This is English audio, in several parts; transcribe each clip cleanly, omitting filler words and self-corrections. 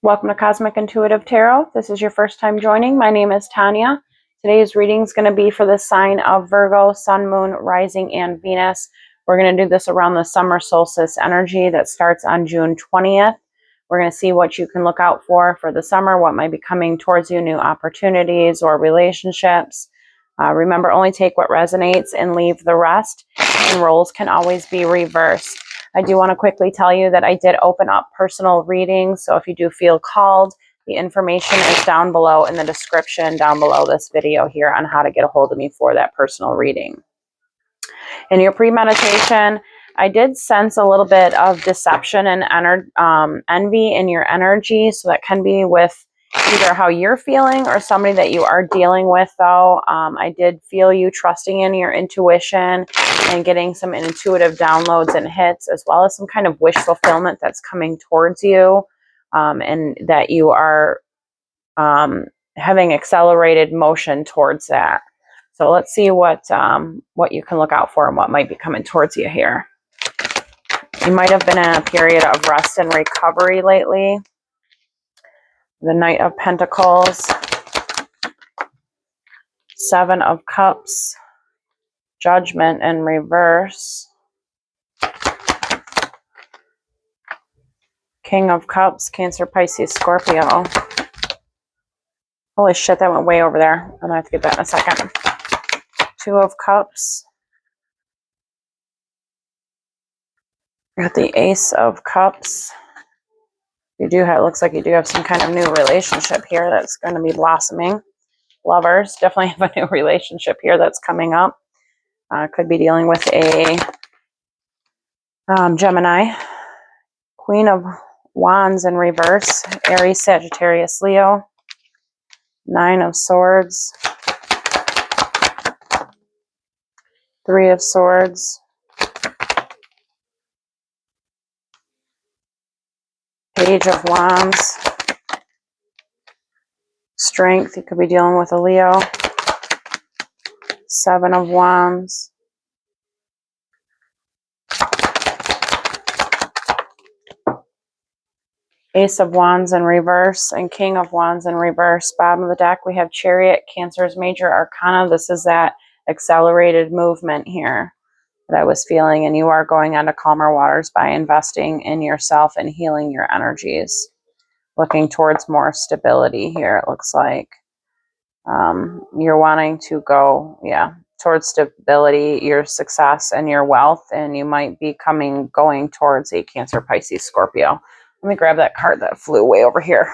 Welcome to Cosmic Intuitive Tarot. This is your first time joining. My name is Tanya. Today's reading is going to be for the sign of Virgo, Sun, Moon, Rising, and Venus. We're going to do this around the summer solstice energy that starts on June 20th. We're going to see what you can look out for the summer, what might be coming towards you, new opportunities or relationships. Remember, only take what resonates and leave the rest, and roles can always be reversed. I do want to quickly tell you that I did open up personal readings, so if you do feel called, the information is down below in the description down below this video here on how to get a hold of me for that personal reading. In your pre-meditation, I did sense a little bit of deception and envy in your energy, so that can be with either how you're feeling or somebody that you are dealing with, though. I did feel you trusting in your intuition and getting some intuitive downloads and hits, as well as some kind of wish fulfillment that's coming towards you, and that you are having accelerated motion towards that. So let's see what you can look out for and what might be coming towards you here. You might have been in a period of rest and recovery lately. The Knight of Pentacles, Seven of Cups, Judgment in reverse, King of Cups, Cancer, Pisces, Scorpio. Holy shit, that went way over there. I'm going to have to get that in a second. Two of Cups. You got the Ace of Cups. You do have, it looks like you do have some kind of new relationship here that's going to be blossoming. Lovers definitely have a new relationship here that's coming up. Could be dealing with a Gemini. Queen of Wands in reverse, Aries, Sagittarius, Leo. Nine of Swords. Three of Swords. Page of Wands. Strength, you could be dealing with a Leo. Seven of Wands. Ace of Wands in reverse and King of Wands in reverse. Bottom of the deck, we have Chariot, Cancer's Major Arcana. This is that accelerated movement here that I was feeling, and you are going onto calmer waters by investing in yourself and healing your energies. Looking towards more stability here, it looks like. You're wanting to go, towards stability, your success, and your wealth, and you might be going towards a Cancer, Pisces, Scorpio. Let me grab that card that flew way over here.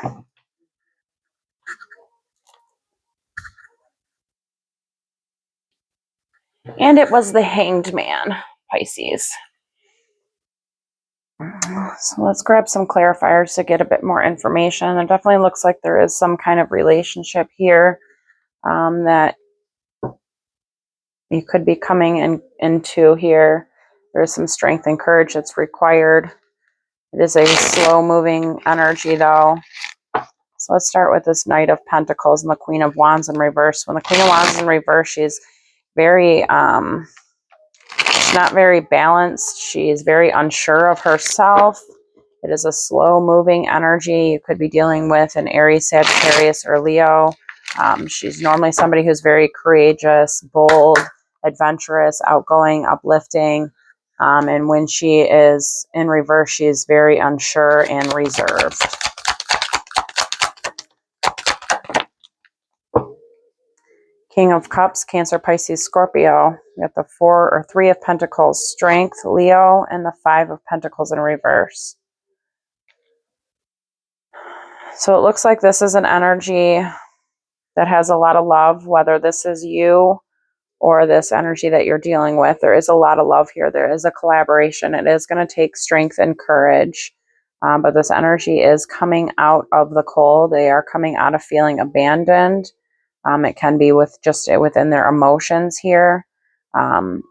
And it was the Hanged Man, Pisces. So let's grab some clarifiers to get a bit more information. It definitely looks like there is some kind of relationship here that you could be coming into here. There's some strength and courage that's required. It is a slow-moving energy, though. So let's start with this Knight of Pentacles and the Queen of Wands in reverse. When the Queen of Wands is in reverse, she's very, she's not very balanced. She's very unsure of herself. It is a slow-moving energy. You could be dealing with an Aries, Sagittarius, or Leo. She's normally somebody who's very courageous, bold, adventurous, outgoing, uplifting. And when she is in reverse, she is very unsure and reserved. King of Cups, Cancer, Pisces, Scorpio. We got the Three of Pentacles, Strength, Leo, and the Five of Pentacles in reverse. So it looks like this is an energy that has a lot of love, whether this is you or this energy that you're dealing with. There is a lot of love here. There is a collaboration. It is going to take strength and courage, but this energy is coming out of the cold. They are coming out of feeling abandoned. It can be within their emotions here. And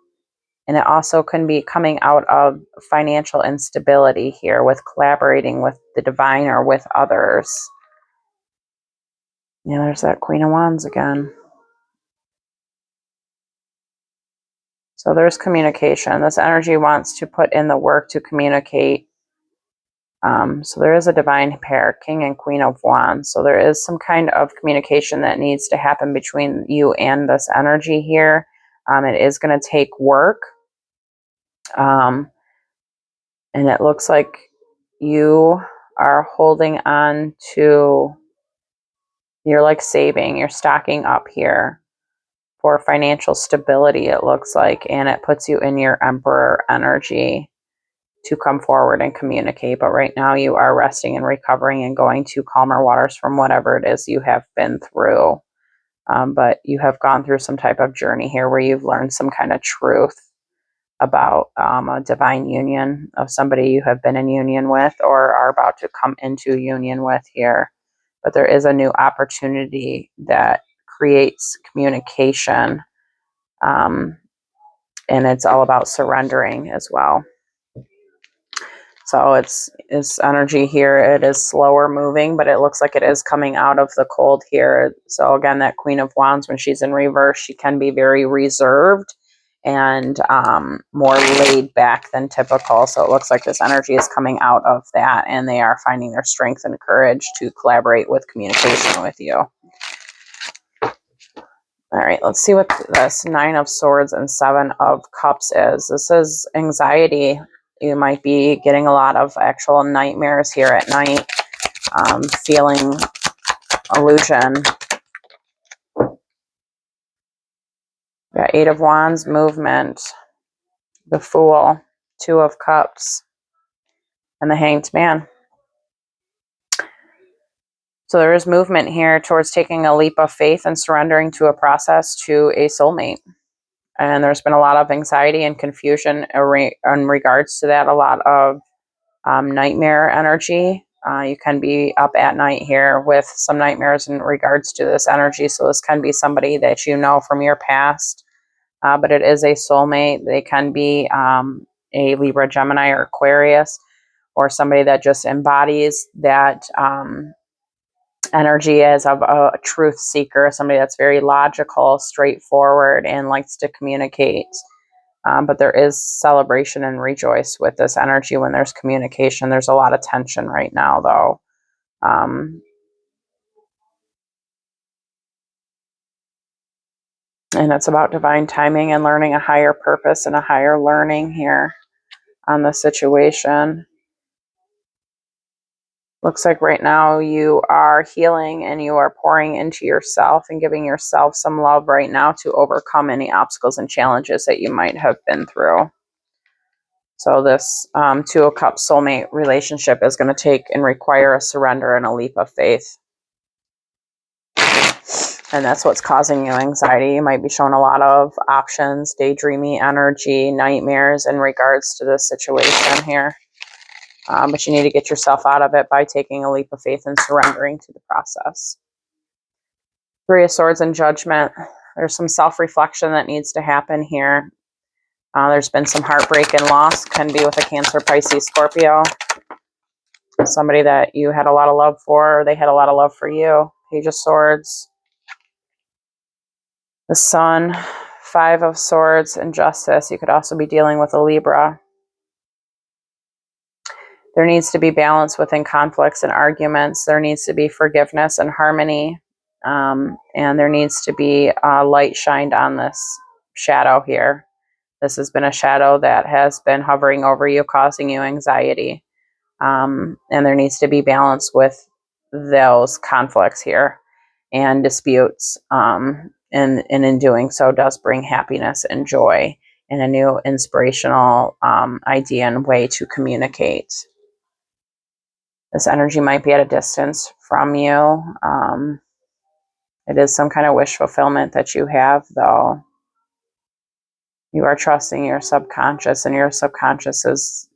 it also can be coming out of financial instability here with collaborating with the divine or with others. Yeah, there's that Queen of Wands again. So there's communication. This energy wants to put in the work to communicate So there is a divine pair, King and Queen of Wands. So there is some kind of communication that needs to happen between you and this energy here. It is going to take work. And it looks like you are holding on to, you're like saving, you're stocking up here for financial stability, it looks like. And it puts you in your Emperor energy to come forward and communicate. But right now you are resting and recovering and going to calmer waters from whatever it is you have been through. But you have gone through some type of journey here where you've learned some kind of truth about a divine union of somebody you have been in union with or are about to come into union with here. But there is a new opportunity that creates communication. And it's all about surrendering as well. So it's energy here. It is slower moving, but it looks like it is coming out of the cold here. So again, that Queen of Wands, when she's in reverse, she can be very reserved and more laid back than typical. So it looks like this energy is coming out of that, and they are finding their strength and courage to collaborate with communication with you. All right, let's see what this 9 of Swords and 7 of Cups is. This is anxiety. You might be getting a lot of actual nightmares here at night, feeling illusion. Got 8 of Wands, movement, the Fool, 2 of Cups, and the Hanged Man. So there is movement here towards taking a leap of faith and surrendering to a process to a soulmate. And there's been a lot of anxiety and confusion in regards to that, a lot of nightmare energy. You can be up at night here with some nightmares in regards to this energy. So this can be somebody that you know from your past, but it is a soulmate. They can be a Libra, Gemini, or Aquarius, or somebody that just embodies that energy as of a truth seeker, somebody that's very logical, straightforward, and likes to communicate. But there is celebration and rejoice with this energy when there's communication. There's a lot of tension right now, though. And it's about divine timing and learning a higher purpose and a higher learning here on the situation. Looks like right now you are healing and you are pouring into yourself and giving yourself some love right now to overcome any obstacles and challenges that you might have been through. So this 2 of Cups soulmate relationship is going to take and require a surrender and a leap of faith. And that's what's causing you anxiety. You might be showing a lot of options, daydreamy energy, nightmares in regards to this situation here. But you need to get yourself out of it by taking a leap of faith and surrendering to the process. 3 of Swords and Judgment. There's some self-reflection that needs to happen here. There's been some heartbreak and loss. Can be with a Cancer, Pisces, Scorpio. Somebody that you had a lot of love for, or they had a lot of love for you. Page of Swords. The Sun, 5 of Swords, and Justice. You could also be dealing with a Libra. There needs to be balance within conflicts and arguments. There needs to be forgiveness and harmony. And there needs to be light shined on this shadow here. This has been a shadow that has been hovering over you, causing you anxiety. And there needs to be balance with those conflicts here and disputes. And in doing so does bring happiness and joy and a new inspirational idea and way to communicate. This energy might be at a distance from you. It is some kind of wish fulfillment that you have, though. You are trusting your subconscious, and your subconscious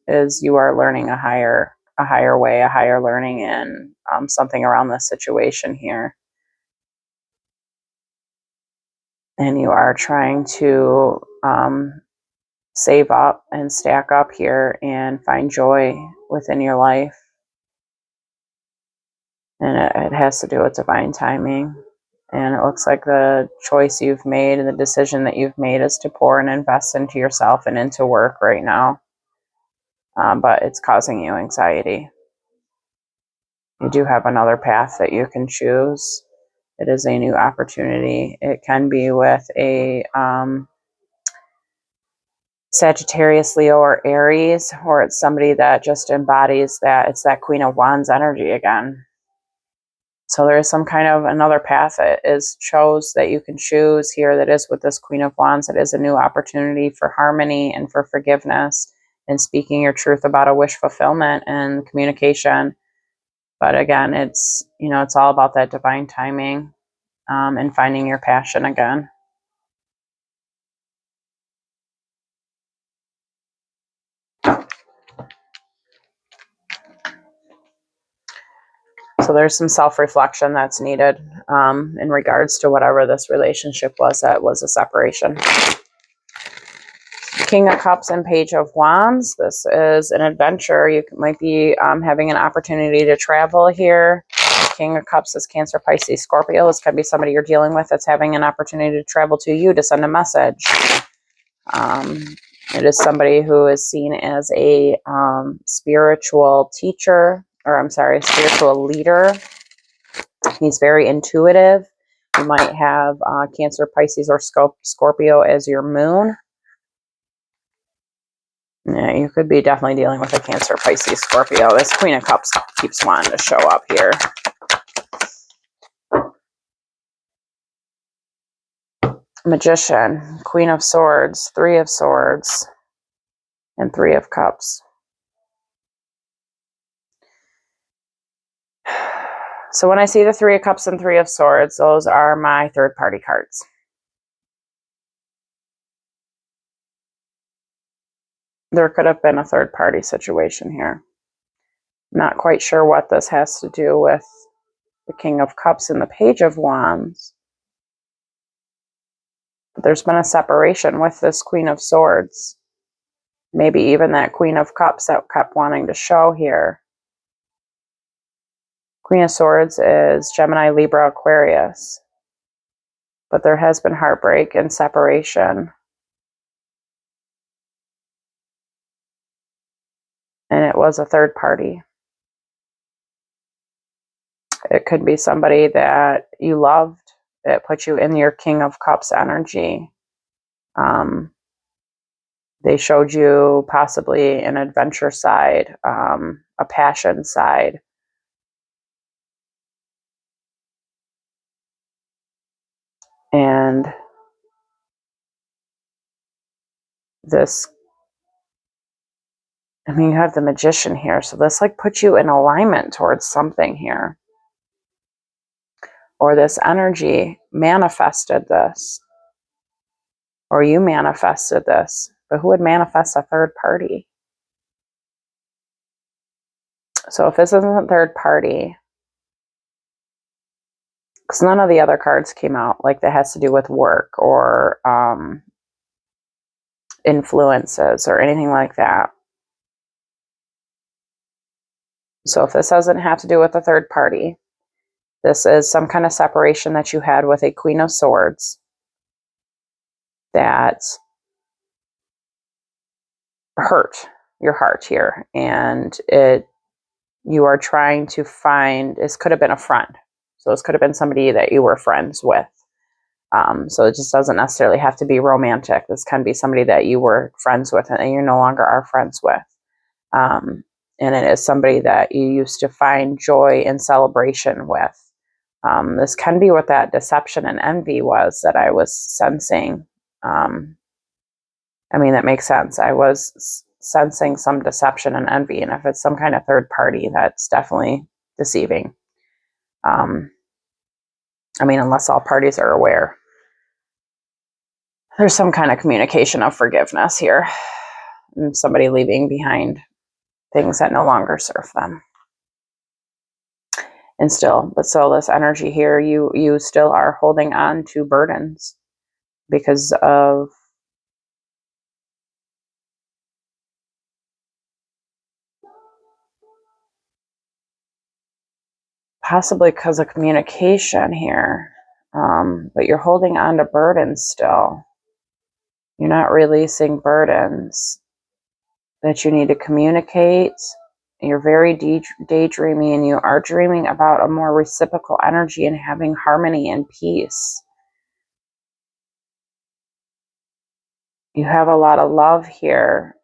is you are learning a higher way, a higher learning in something around this situation here. And you are trying to save up and stack up here and find joy within your life. And it has to do with divine timing. And it looks like the choice you've made and the decision that you've made is to pour and invest into yourself and into work right now. But it's causing you anxiety. You do have another path that you can choose. It is a new opportunity. It can be with a Sagittarius, Leo, or Aries, or it's somebody that just embodies that. It's that Queen of Wands energy again. So there is some kind of another path that is chose that you can choose here that is with this Queen of Wands. It is a new opportunity for harmony and for forgiveness and speaking your truth about a wish fulfillment and communication. But again, it's, you know, it's all about that divine timing and finding your passion again. So there's some self-reflection that's needed in regards to whatever this relationship was that was a separation. King of Cups and Page of Wands. This is an adventure. You might be having an opportunity to travel here. King of Cups is Cancer, Pisces, Scorpio. This could be somebody you're dealing with that's having an opportunity to travel to you to send a message. It is somebody who is seen as a spiritual teacher, or I'm sorry, spiritual leader. He's very intuitive. You might have Cancer, Pisces, or Scorpio as your moon. Yeah, you could be definitely dealing with a Cancer, Pisces, Scorpio. This Queen of Cups keeps wanting to show up here. Magician, Queen of Swords, Three of Swords, and Three of Cups. So when I see the Three of Cups and Three of Swords, those are my third-party cards. There could have been a third-party situation here. Not quite sure what this has to do with the King of Cups and the Page of Wands. But there's been a separation with this Queen of Swords. Maybe even that Queen of Cups that kept wanting to show here. Queen of Swords is Gemini, Libra, Aquarius. But there has been heartbreak and separation. And it was a third party. It could be somebody that you loved, that put you in your King of Cups energy. They showed you possibly an adventure side, a passion side. And this, I mean, you have the Magician here. So this like puts you in alignment towards something here. Or this energy manifested this. Or you manifested this. But who would manifest a third party? So if this isn't third party, because none of the other cards came out, like that has to do with work or influences or anything like that. So if this doesn't have to do with a third party, this is some kind of separation that you had with a Queen of Swords that hurt your heart here. And you are trying to find, this could have been a friend. So this could have been somebody that you were friends with. So it just doesn't necessarily have to be romantic. This can be somebody that you were friends with and you no longer are friends with. And it is somebody that you used to find joy and celebration with. This can be what that deception and envy was that I was sensing. I mean, that makes sense. I was sensing some deception and envy. And if it's some kind of third party, that's definitely deceiving. I mean, unless all parties are aware. There's some kind of communication of forgiveness here. And somebody leaving behind things that no longer serve them. And still, but so this energy here, you still are holding on to burdens because of possibly because of communication here. But you're holding on to burdens still. You're not releasing burdens that you need to communicate You're very daydreamy, and you are dreaming about a more reciprocal energy and having harmony and peace. You have a lot of love here.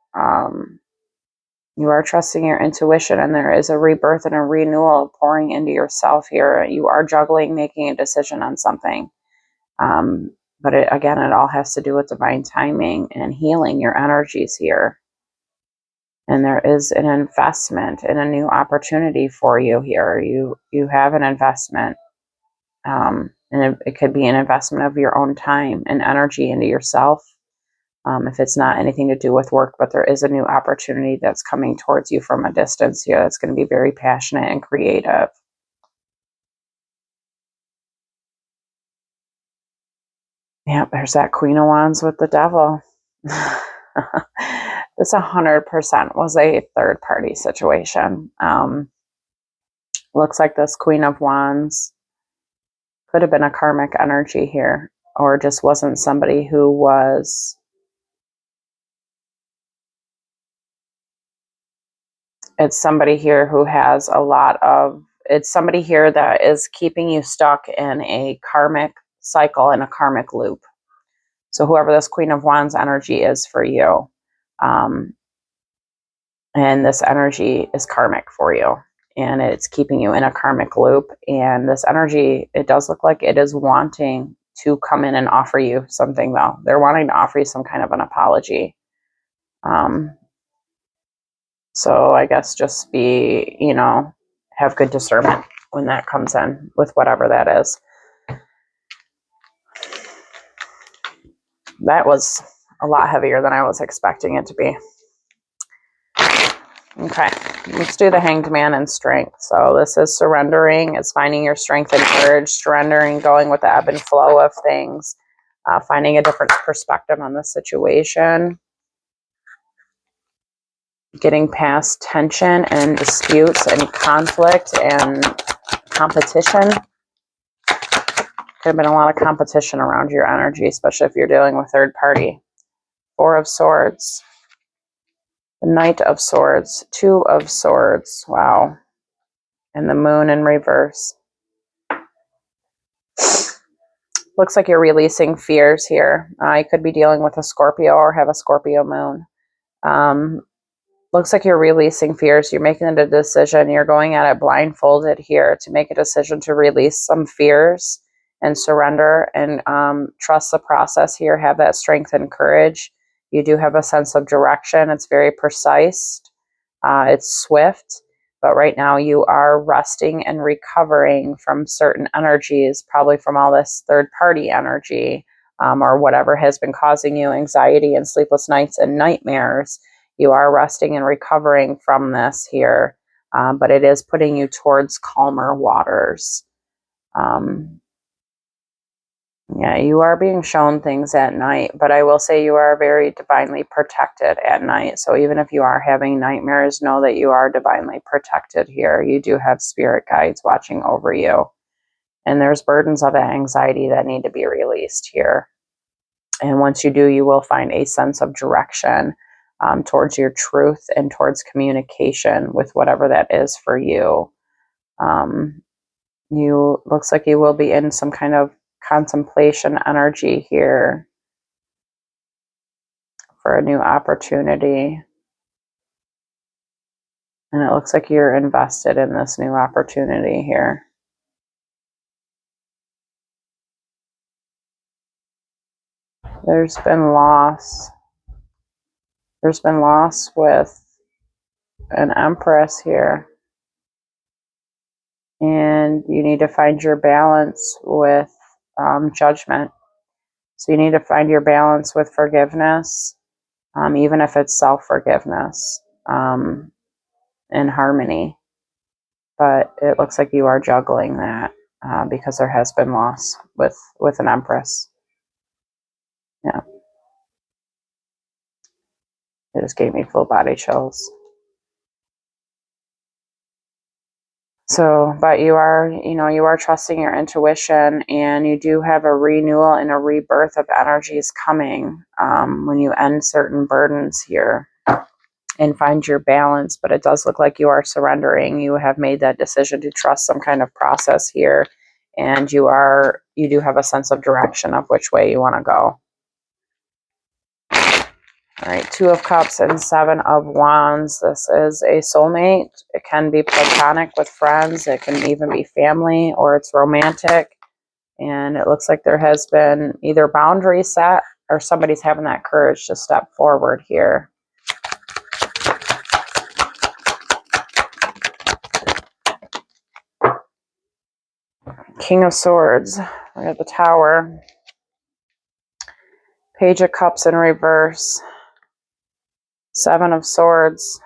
You are trusting your intuition, and there is a rebirth and a renewal pouring into yourself here. You are juggling, making a decision on something. But again, it all has to do with divine timing and healing your energies here. And there is an investment in a new opportunity for you here. You have an investment. And it could be an investment of your own time and energy into yourself. If it's not anything to do with work, but there is a new opportunity that's coming towards you from a distance here that's going to be very passionate and creative. Yeah, there's that Queen of Wands with the Devil. This 100% was a third party situation. Looks like this Queen of Wands could have been a karmic energy here, or just wasn't somebody who was... It's somebody here who has a lot of... It's somebody here that is keeping you stuck in a karmic cycle, in a karmic loop. So whoever this Queen of Wands energy is for you, and this energy is karmic for you, and it's keeping you in a karmic loop. And this energy, it does look like it is wanting to come in and offer you something, though. They're wanting to offer you some kind of an apology. So I guess just be, have good discernment when that comes in with whatever that is. That was a lot heavier than I was expecting it to be. Okay, let's do the Hanged Man and Strength. So this is surrendering. It's finding your strength and courage, surrendering, going with the ebb and flow of things, finding a different perspective on the situation, getting past tension and disputes and conflict and competition. Could have been a lot of competition around your energy, especially if you're dealing with third party. Four of Swords. The Knight of Swords. Two of Swords. Wow. And the Moon in reverse. Looks like you're releasing fears here. You could be dealing with a Scorpio or have a Scorpio moon. Looks like you're releasing fears. You're making a decision. You're going at it blindfolded here to make a decision to release some fears and surrender and trust the process here. Have that strength and courage. You do have a sense of direction. It's very precise. It's swift. But right now you are resting and recovering from certain energies, probably from all this third party energy, or whatever has been causing you anxiety and sleepless nights and nightmares. You are resting and recovering from this here, but it is putting you towards calmer waters. Yeah, you are being shown things at night, but I will say you are very divinely protected at night. So even if you are having nightmares, know that you are divinely protected here. You do have spirit guides watching over you. And there's burdens of anxiety that need to be released here. And once you do, you will find a sense of direction towards your truth and towards communication with whatever that is for you. You looks like you will be in some kind of contemplation energy here for a new opportunity. And it looks like you're invested in this new opportunity here. There's been loss. There's been loss with an Empress here. And you need to find your balance with Judgment. So you need to find your balance with forgiveness, even if it's self-forgiveness, and harmony. But it looks like you are juggling that because there has been loss with an Empress. Yeah. It just gave me full body chills. So, but you are, you are trusting your intuition, and you do have a renewal and a rebirth of energies coming when you end certain burdens here. and find your balance. But it does look like you are surrendering. You have made that decision to trust some kind of process here, and you do have a sense of direction of which way you want to go. All right, Two of Cups and Seven of Wands. This is a soulmate. It can be platonic with friends. It can even be family, or it's romantic. And it looks like there has been either boundaries set or somebody's having that courage to step forward here. King of Swords. We got the Tower. Page of Cups in reverse. Seven of Swords.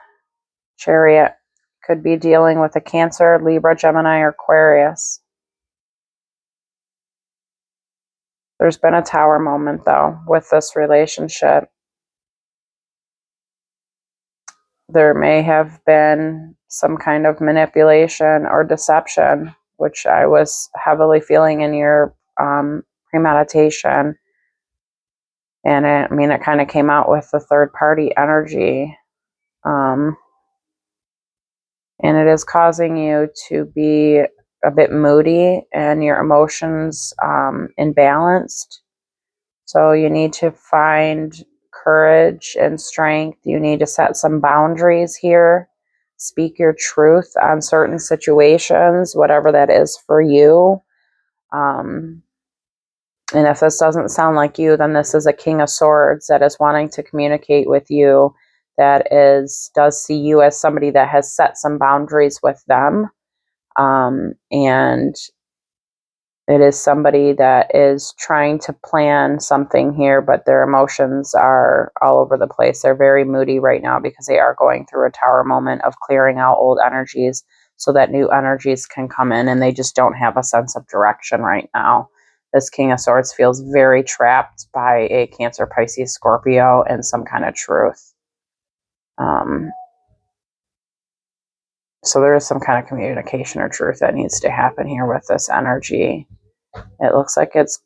Chariot. Could be dealing with a Cancer, Libra, Gemini, or Aquarius. There's been a Tower moment, though, with this relationship. There may have been some kind of manipulation or deception, which I was heavily feeling in your premeditation. And it kind of came out with the third party energy. And it is causing you to be a bit moody and your emotions imbalanced. So you need to find courage and strength. You need to set some boundaries here. Speak your truth on certain situations, whatever that is for you. And if this doesn't sound like you, then this is a King of Swords that is wanting to communicate with you, that does see you as somebody that has set some boundaries with them. And it is somebody that is trying to plan something here, but their emotions are all over the place. They're very moody right now because they are going through a Tower moment of clearing out old energies so that new energies can come in, and they just don't have a sense of direction right now. This King of Swords feels very trapped by a Cancer, Pisces, Scorpio, and some kind of truth. So there is some kind of communication or truth that needs to happen here with this energy. It looks like it's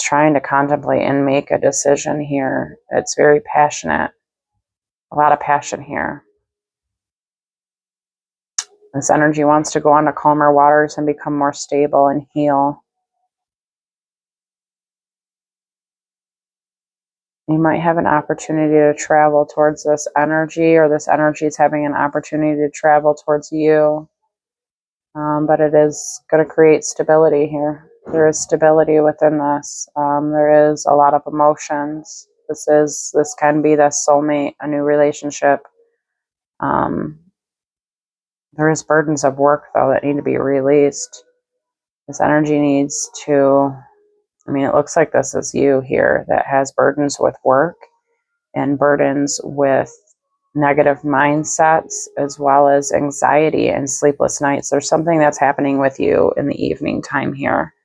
trying to contemplate and make a decision here. It's very passionate. A lot of passion here. This energy wants to go on to calmer waters and become more stable and heal. You might have an opportunity to travel towards this energy, or this energy is having an opportunity to travel towards you. But it is going to create stability here. There is stability within this. There is a lot of emotions. This can be the soulmate, a new relationship. There is burdens of work, though, that need to be released. This energy needs to, it looks like this is you here that has burdens with work and burdens with negative mindsets, as well as anxiety and sleepless nights. There's something that's happening with you in the evening time here.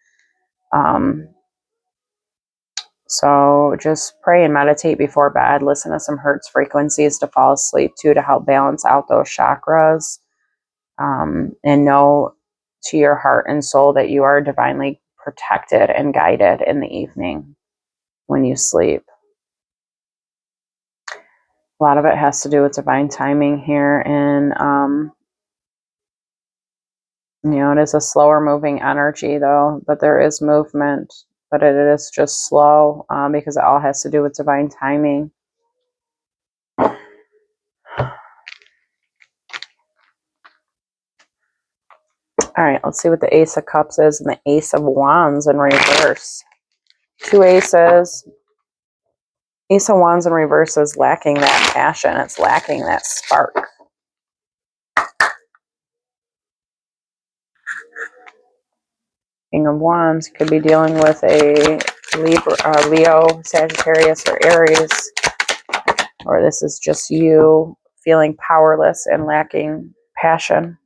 So just pray and meditate before bed. Listen to some Hertz frequencies to fall asleep too, to help balance out those chakras. And know to your heart and soul that you are divinely protected and guided in the evening when you sleep. A lot of it has to do with divine timing here, and it is a slower moving energy, though, but there is movement, but it is just slow because it all has to do with divine timing. All right, let's see what the Ace of Cups is and the Ace of Wands in reverse. Two aces. Ace of Wands in reverse is lacking that passion. It's lacking that spark. King of Wands could be dealing with a Leo, Sagittarius, or Aries. Or this is just you feeling powerless and lacking passion.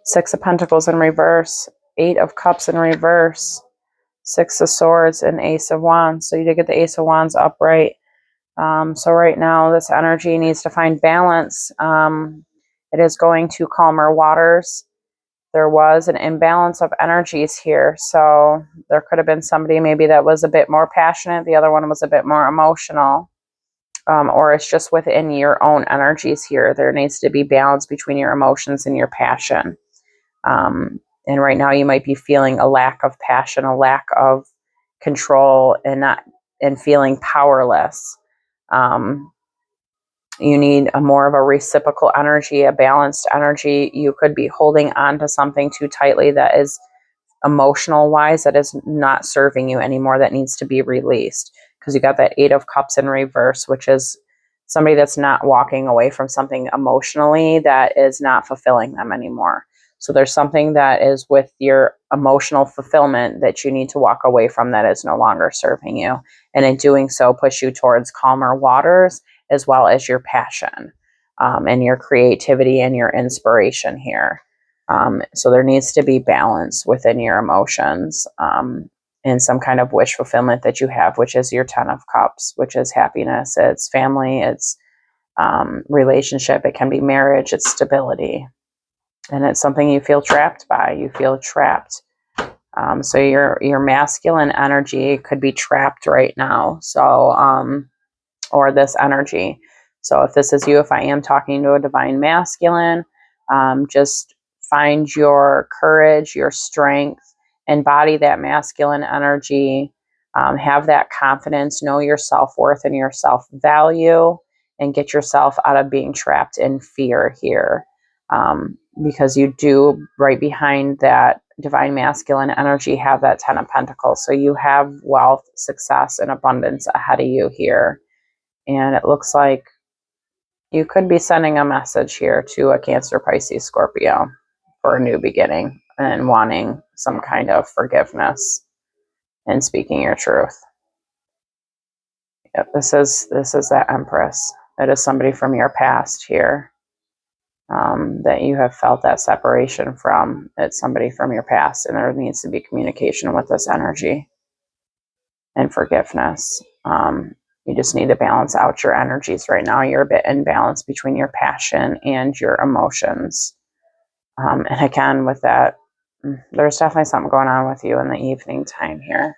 Six of Pentacles in reverse. Eight of Cups in reverse. Six of Swords and Ace of Wands. So you did get the Ace of Wands upright. So right now this energy needs to find balance. It is going to calmer waters. There was an imbalance of energies here. So there could have been somebody maybe that was a bit more passionate. The other one was a bit more emotional. or it's just within your own energies here. There needs to be balance between your emotions and your passion. And right now you might be feeling a lack of passion, a lack of control, and feeling powerless. You need more of a reciprocal energy, a balanced energy. You could be holding on to something too tightly that is emotional wise, that is not serving you anymore, that needs to be released. Because you got that 8 of Cups in reverse, which is somebody that's not walking away from something emotionally that is not fulfilling them anymore. So there's something that is with your emotional fulfillment that you need to walk away from, that is no longer serving you. And in doing so, push you towards calmer waters, as well as your passion, and your creativity and your inspiration here. So there needs to be balance within your emotions, and some kind of wish fulfillment that you have, which is your 10 of Cups, which is happiness. It's family, it's relationship, it can be marriage, it's stability. And it's something you feel trapped by. You feel trapped. So your masculine energy could be trapped right now. So, or this energy. So if this is you, if I am talking to a divine masculine, just find your courage, your strength, embody that masculine energy, have that confidence, know your self-worth and your self-value, and get yourself out of being trapped in fear here. Because you do, right behind that divine masculine energy, have that 10 of Pentacles. So you have wealth, success, and abundance ahead of you here. And it looks like you could be sending a message here to a Cancer, Pisces, Scorpio for a new beginning and wanting some kind of forgiveness and speaking your truth. Yep, this is that Empress. It is somebody from your past here, that you have felt that separation from. It's somebody from your past, and there needs to be communication with this energy and forgiveness. You just need to balance out your energies right now. You're a bit imbalanced between your passion and your emotions. And again, with that, there's definitely something going on with you in the evening time here.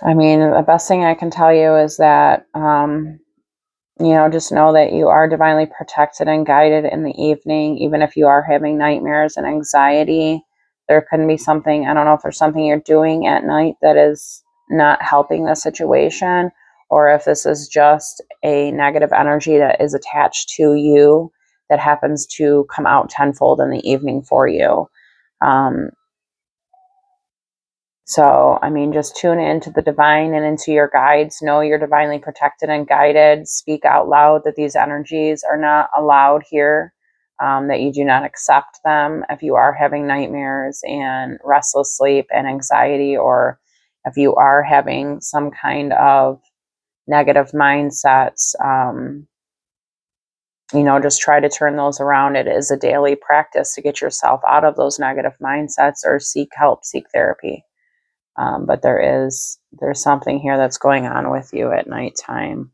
I mean, the best thing I can tell you is that, just know that you are divinely protected and guided in the evening. Even if you are having nightmares and anxiety, there can be something, I don't know if there's something you're doing at night that is not helping the situation, or if this is just a negative energy that is attached to you that happens to come out tenfold in the evening for you. So, I mean, just tune into the divine and into your guides. Know you're divinely protected and guided. Speak out loud that these energies are not allowed here, that you do not accept them. If you are having nightmares and restless sleep and anxiety, or if you are having some kind of negative mindsets, just try to turn those around. It is a daily practice to get yourself out of those negative mindsets, or seek help, seek therapy. But there's something here that's going on with you at nighttime.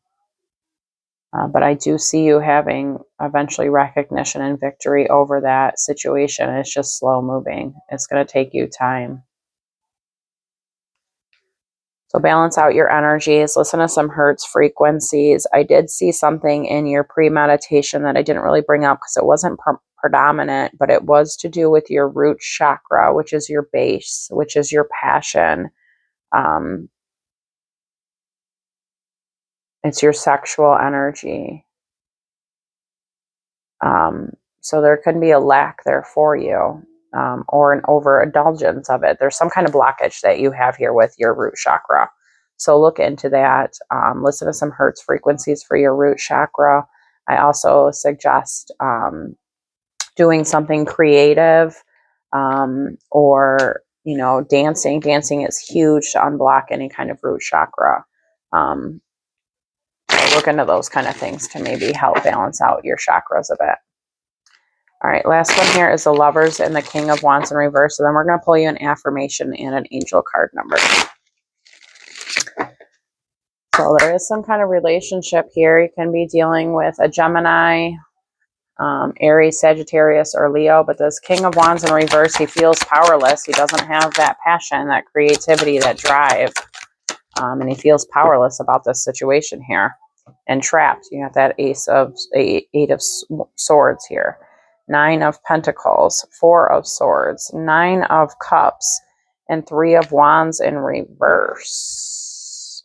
But I do see you having eventually recognition and victory over that situation. It's just slow moving. It's going to take you time. So balance out your energies. Listen to some hertz frequencies. I did see something in your pre-meditation that I didn't really bring up because it wasn't predominant, but it was to do with your root chakra, which is your base, which is your passion. It's your sexual energy. So there can be a lack there for you, or an overindulgence of it. There's some kind of blockage that you have here with your root chakra. So look into that. Listen to some hertz frequencies for your root chakra. I also suggest doing something creative, or dancing. Dancing is huge to unblock any kind of root chakra. So look into those kind of things to maybe help balance out your chakras a bit. All right, last one here is the Lovers and the King of Wands in reverse. So then we're going to pull you an affirmation and an angel card number. So there is some kind of relationship here. You can be dealing with a Gemini, Aries, Sagittarius, or Leo. But this King of Wands in reverse, he feels powerless. He doesn't have that passion, that creativity, that drive. And he feels powerless about this situation here. And trapped. You got that eight of swords here. 9 of Pentacles, 4 of Swords, 9 of Cups, and 3 of Wands in reverse.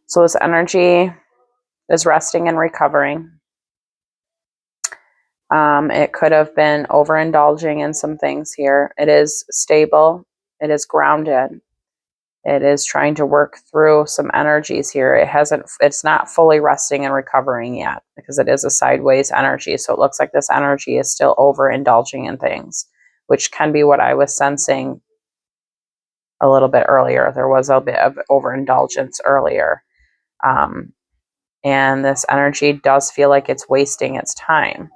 So this energy is resting and recovering. It could have been overindulging in some things here. It is stable. It is grounded. It is trying to work through some energies here. It's not fully resting and recovering yet because it is a sideways energy. So it looks like this energy is still overindulging in things, which can be what I was sensing a little bit earlier. There was a bit of overindulgence earlier. And this energy does feel like it's wasting its time.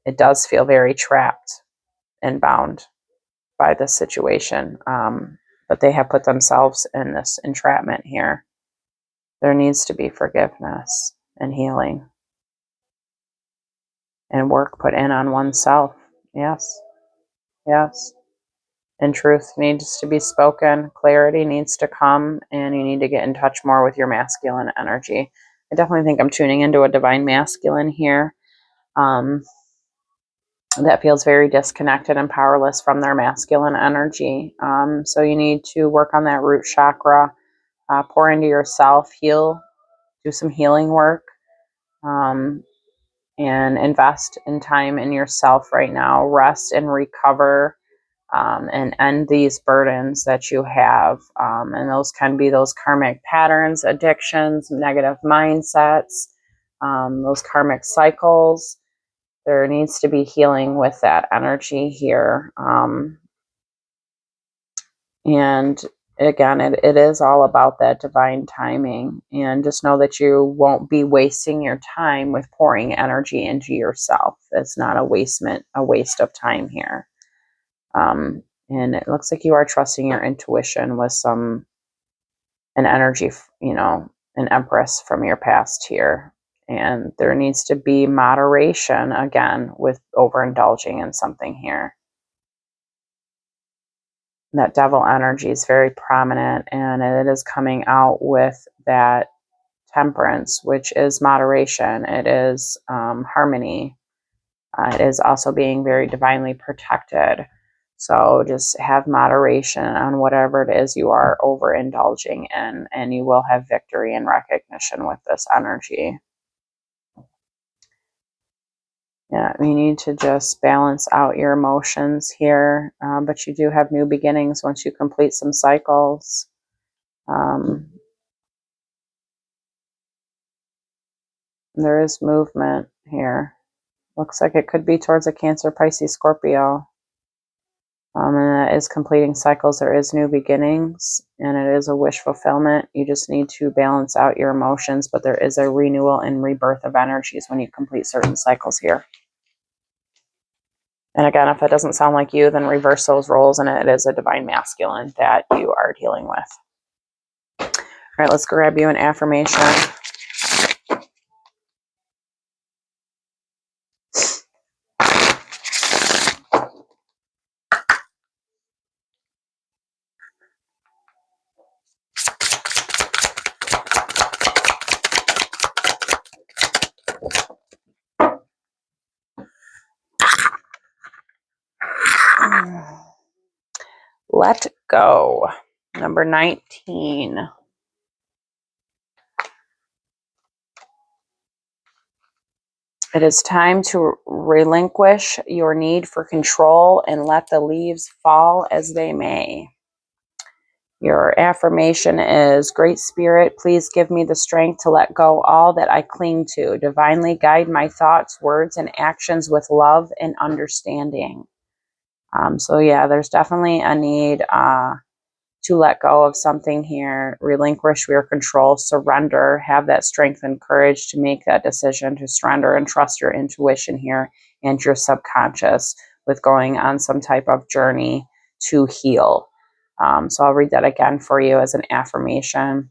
It does feel very trapped and bound by this situation. But they have put themselves in this entrapment here. There needs to be forgiveness and healing and work put in on oneself. Yes. Yes. And truth needs to be spoken. Clarity needs to come, and you need to get in touch more with your masculine energy. I definitely think I'm tuning into a divine masculine here. That feels very disconnected and powerless from their masculine energy. So you need to work on that root chakra, pour into yourself, heal, do some healing work, and invest in time in yourself right now. Rest and recover, and end these burdens that you have. And those can be those karmic patterns, addictions, negative mindsets, those karmic cycles. There needs to be healing with that energy here. And again, it is all about that divine timing. And just know that you won't be wasting your time with pouring energy into yourself. It's not a waste of time here. And it looks like you are trusting your intuition with an energy, an Empress from your past here. And there needs to be moderation again with overindulging in something here. That devil energy is very prominent, and it is coming out with that temperance, which is moderation. It is harmony. It is also being very divinely protected. So just have moderation on whatever it is you are overindulging in, and you will have victory and recognition with this energy. Yeah, you need to just balance out your emotions here, but you do have new beginnings once you complete some cycles. There is movement here. Looks like it could be towards a Cancer, Pisces, Scorpio. And that is completing cycles. There is new beginnings, and it is a wish fulfillment. You just need to balance out your emotions, but there is a renewal and rebirth of energies when you complete certain cycles here. And again, if that doesn't sound like you, then reverse those roles, and it is a divine masculine that you are dealing with. All right, let's grab you an affirmation. Let go. Number 19. It is time to relinquish your need for control and let the leaves fall as they may. Your affirmation is, Great Spirit, please give me the strength to let go all that I cling to. Divinely guide my thoughts, words, and actions with love and understanding. So yeah, there's definitely a need to let go of something here, relinquish your control, surrender, have that strength and courage to make that decision to surrender and trust your intuition here and your subconscious with going on some type of journey to heal. So I'll read that again for you as an affirmation.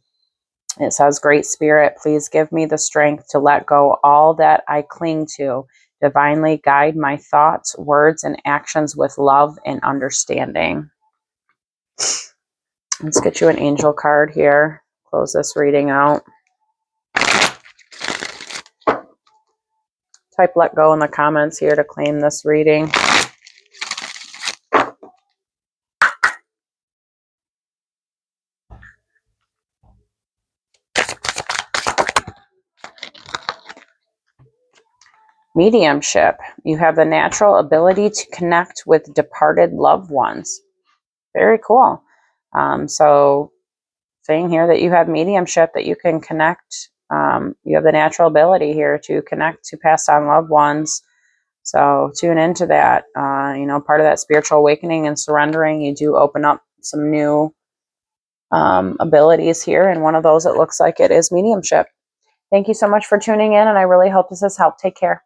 It says, Great Spirit, please give me the strength to let go all that I cling to. Divinely guide my thoughts, words, and actions with love and understanding. Let's get you an angel card here. Close this reading out. Type let go in the comments here to claim this reading. Mediumship. You have the natural ability to connect with departed loved ones. Very cool. So saying here that you have mediumship, that you can connect. You have the natural ability here to connect to passed on loved ones. So tune into that. Part of that spiritual awakening and surrendering, you do open up some new abilities here. And one of those, it looks like it is mediumship. Thank you so much for tuning in, and I really hope this has helped. Take care.